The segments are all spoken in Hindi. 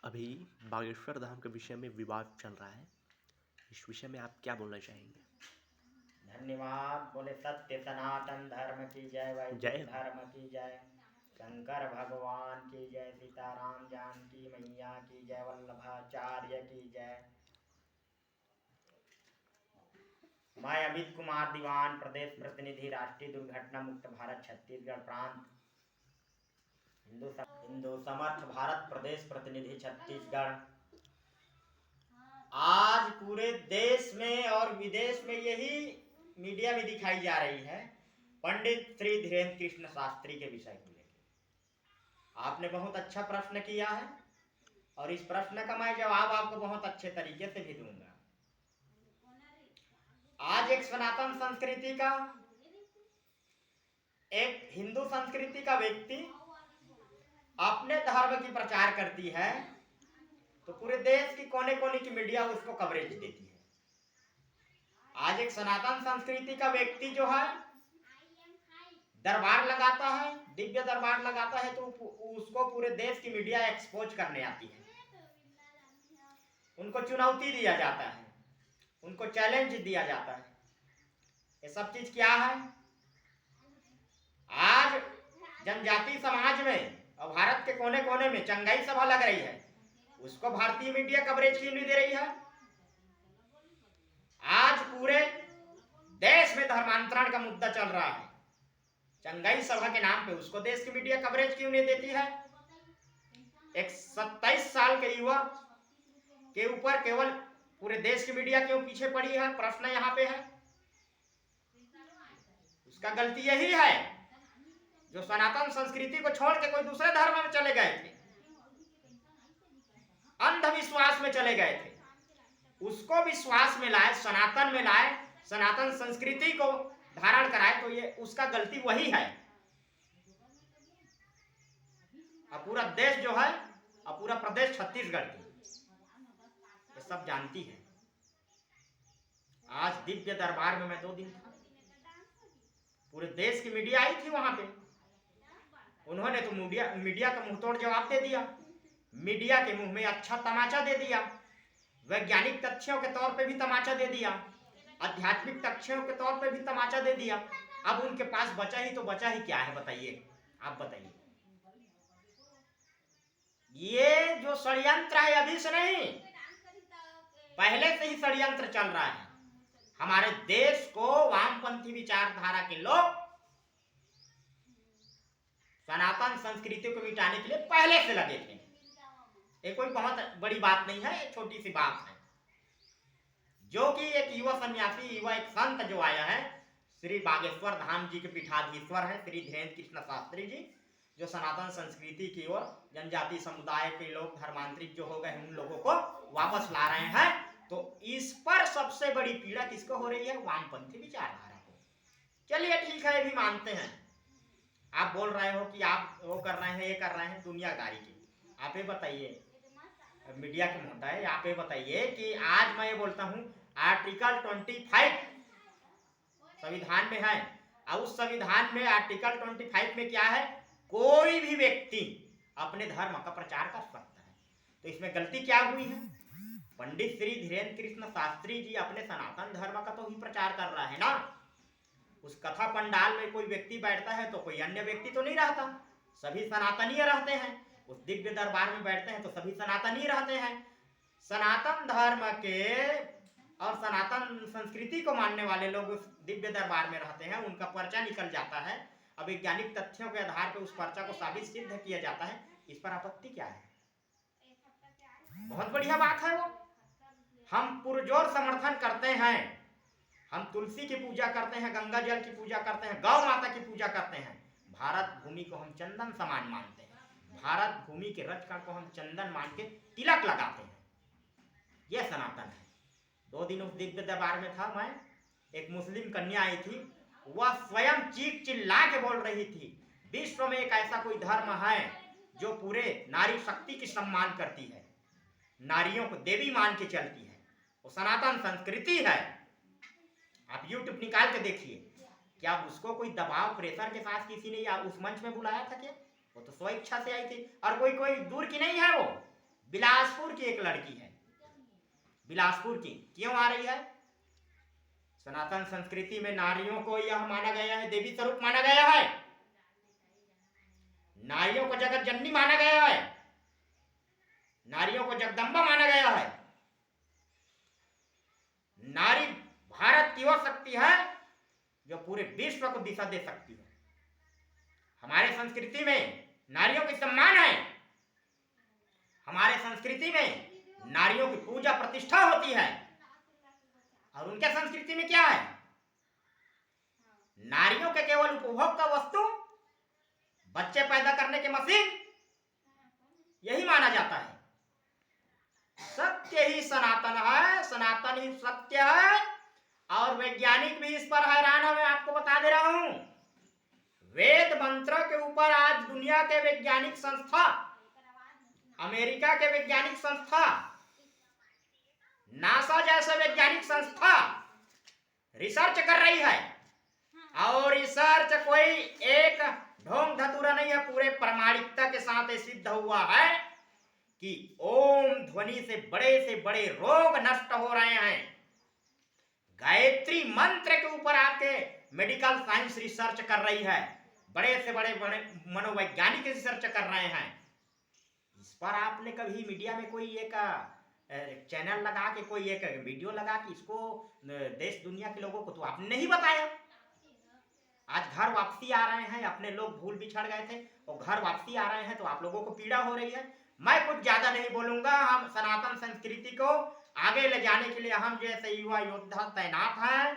अभी बागेश्वर धाम के विषय में विवाद चल रहा है। इस विषय में आप क्या बोलना चाहेंगे? धन्यवाद। बोले सत्य सनातन धर्म की जय, वैदिक जय। धर्म की जय, शंकर भगवान की जय, सीताराम जानकी मैया की जय, वल्लभाचार्य की जय। मैं अमित कुमार दीवान, प्रदेश प्रतिनिधि, राष्ट्रीय दुर्घटना मुक्त भारत छत्तीसगढ़ प्रांत, हिंदू समर्थ भारत प्रदेश प्रतिनिधि छत्तीसगढ़। आज पूरे देश में और विदेश में यही मीडिया में दिखाई जा रही है पंडित श्री धीरेन्द्र कृष्ण शास्त्री के विषय को लेकर। आपने बहुत अच्छा प्रश्न किया है और इस प्रश्न का मैं जवाब आपको बहुत अच्छे तरीके से भी दूंगा। आज एक सनातन संस्कृति का, एक हिंदू संस्कृति का व्यक्ति अपने धर्म की प्रचार करती है तो पूरे देश की कोने कोने की मीडिया उसको कवरेज देती है। आज एक सनातन संस्कृति का व्यक्ति जो है दरबार लगाता है, दिव्य दरबार लगाता है, तो उसको पूरे देश की मीडिया एक्सपोज करने आती है। उनको चुनौती दिया जाता है, उनको चैलेंज दिया जाता है। ये सब चीज क्या है? आज जनजाति समाज में और भारत के कोने कोने में चंगाई सभा लग रही है, उसको भारतीय मीडिया कवरेज क्यों नहीं दे रही है? आज पूरे देश में धर्मांतरण का मुद्दा चल रहा है, चंगाई सभा के नाम पे उसको देश की मीडिया कवरेज क्यों नहीं देती है? एक 27 साल के युवक के ऊपर केवल पूरे देश की मीडिया क्यों पीछे पड़ी है? प्रश्न यहाँ पे है। उसका गलती यही है जो सनातन संस्कृति को छोड़ के कोई दूसरे धर्म में चले गए थे, अंधविश्वास में चले गए थे, उसको विश्वास में लाए, सनातन में लाए, सनातन संस्कृति को धारण कराए, तो ये उसका गलती वही है। अब पूरा देश जो है, अब पूरा प्रदेश छत्तीसगढ़ की ये सब जानती है। आज दिव्य दरबार में मैं 2 दिन था, पूरे देश की मीडिया आई थी वहां पे। उन्होंने तो मीडिया का मुंहतोड़ जवाब दे दिया, मीडिया के मुंह में अच्छा तमाचा दे दिया, वैज्ञानिक तथ्यों के तौर पे भी तमाचा दे दिया, आध्यात्मिक तथ्यों के तौर पे भी तमाचा दे दिया। अब उनके पास बचा ही क्या है? बताइए, आप बताइए। ये जो षड्यंत्र है अभी से नहीं, पहले से ही षड्यंत्र चल रहा है। हमारे देश को वामपंथी विचारधारा के लोग सनातन संस्कृति को मिटाने के लिए पहले से लगे थे। ये कोई बहुत बड़ी बात नहीं है, एक छोटी सी बात है जो कि एक युवा सन्यासी, युवा एक संत जो आया है, श्री बागेश्वर धाम जी के पीठाधीश्वर है श्री धीरेन्द्र कृष्ण शास्त्री जी, जो सनातन संस्कृति की ओर जनजाति समुदाय के लोग धर्मांतरित जो हो गए उन लोगों को वापस ला रहे हैं। तो इस पर सबसे बड़ी पीड़ा किसको हो रही है? वामपंथी विचारधारा को। चलिए ठीक है, ये भी मानते हैं। आप बोल रहे हो कि आप वो कर रहे हैं, ये कर रहे हैं, दुनियादारी की। आप ये बताइए, मीडिया के मुद्दा है, आप ये बताइए कि आज मैं ये बोलता हूं आर्टिकल 25 संविधान में है, और उस संविधान में आर्टिकल 25 में क्या है? कोई भी व्यक्ति अपने धर्म का प्रचार कर सकता है। तो इसमें गलती क्या हुई है? पंडित श्री धीरेन्द्र कृष्ण शास्त्री जी अपने सनातन धर्म का तो ही प्रचार कर रहा है ना। उस कथा पंडाल में कोई व्यक्ति बैठता है तो कोई अन्य व्यक्ति तो नहीं रहता, सभी सनातनीय रहते हैं। उस दिव्य दरबार में बैठते हैं तो सभी सनातनीय रहते हैं। सनातन धर्म के और सनातन संस्कृति को मानने वाले लोग उस दिव्य दरबार में रहते हैं, उनका पर्चा निकल जाता है। अब वैज्ञानिक तथ्यों के आधार पर उस पर्चा को साबित सिद्ध किया जाता है। इस पर आपत्ति क्या है? बहुत बढ़िया बात है वो, हम पुरजोर समर्थन करते हैं। हम तुलसी की पूजा करते हैं, गंगा जल की पूजा करते हैं, गौ माता की पूजा करते हैं। भारत भूमि को हम चंदन समान मानते हैं, भारत भूमि के रजकण को हम चंदन मान के तिलक लगाते हैं। यह सनातन है। 2 दिन उस दिव्य दरबार में था मैं, एक मुस्लिम कन्या आई थी, वह स्वयं चीख चिल्ला के बोल रही थी, विश्व में एक ऐसा कोई धर्म है जो पूरे नारी शक्ति की सम्मान करती है, नारियों को देवी मान के चलती है, वो सनातन संस्कृति है। आप यूट्यूब निकाल के देखिए, क्या उसको कोई दबाव प्रेशर के साथ किसी ने या उस मंच में बुलाया था क्या? वो तो स्व इच्छा से आई थी। और कोई दूर की नहीं है, वो बिलास की एक लड़की है, बिलासपुर की। क्यों आ रही है? सनातन संस्कृति में नारियों को यह माना गया है, देवी स्वरूप माना गया है, नारियों को जगत जननी माना गया है, नारियों को जगदम्बा माना गया है। नारी भारत की वो शक्ति है जो पूरे विश्व को दिशा दे सकती है। हमारे संस्कृति में नारियों की सम्मान है, हमारे संस्कृति में नारियों की पूजा प्रतिष्ठा होती है। और उनके संस्कृति में क्या है? नारियों के केवल उपभोग का वस्तु, बच्चे पैदा करने की मशीन, यही माना जाता है। सत्य ही सनातन है, सनातन ही सत्य है। और वैज्ञानिक भी इस पर हैरान है। मैं आपको बता दे रहा हूं, वेद मंत्र के ऊपर आज दुनिया के वैज्ञानिक संस्था, अमेरिका के वैज्ञानिक संस्था, नासा जैसे वैज्ञानिक संस्था रिसर्च कर रही है। और रिसर्च कोई एक ढोंग धतूरा नहीं है, पूरे प्रामाणिकता के साथ ये सिद्ध हुआ है कि ओम ध्वनि से बड़े रोग नष्ट हो रहे हैं। गायत्री मंत्र के ऊपर आपके मेडिकल साइंस रिसर्च कर रही है, बड़े से बड़े मनोवैज्ञानिक रिसर्च कर रहे हैं। इस पर आपने कभी मीडिया में कोई एक चैनल लगा के, कोई एक वीडियो लगा के इसको देश दुनिया के लोगों को तो आपने नहीं बताया। आज घर वापसी आ रहे हैं, अपने लोग भूल बिछड़ गए थे और घर वापसी आ रहे हैं तो आप लोगों को पीड़ा हो रही है। मैं कुछ ज्यादा नहीं बोलूंगा। हम सनातन संस्कृति को आगे ले जाने के लिए हम जैसे युवा योद्धा तैनात हैं।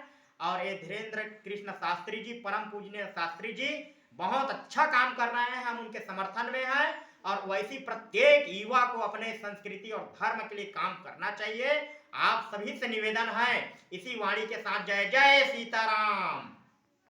और ये धीरेन्द्र कृष्ण शास्त्री जी, परम पूजनीय शास्त्री जी बहुत अच्छा काम कर रहे हैं, हम उनके समर्थन में हैं। और वैसी प्रत्येक युवा को अपने संस्कृति और धर्म के लिए काम करना चाहिए। आप सभी से निवेदन है, इसी वाणी के साथ जय जय सीताराम।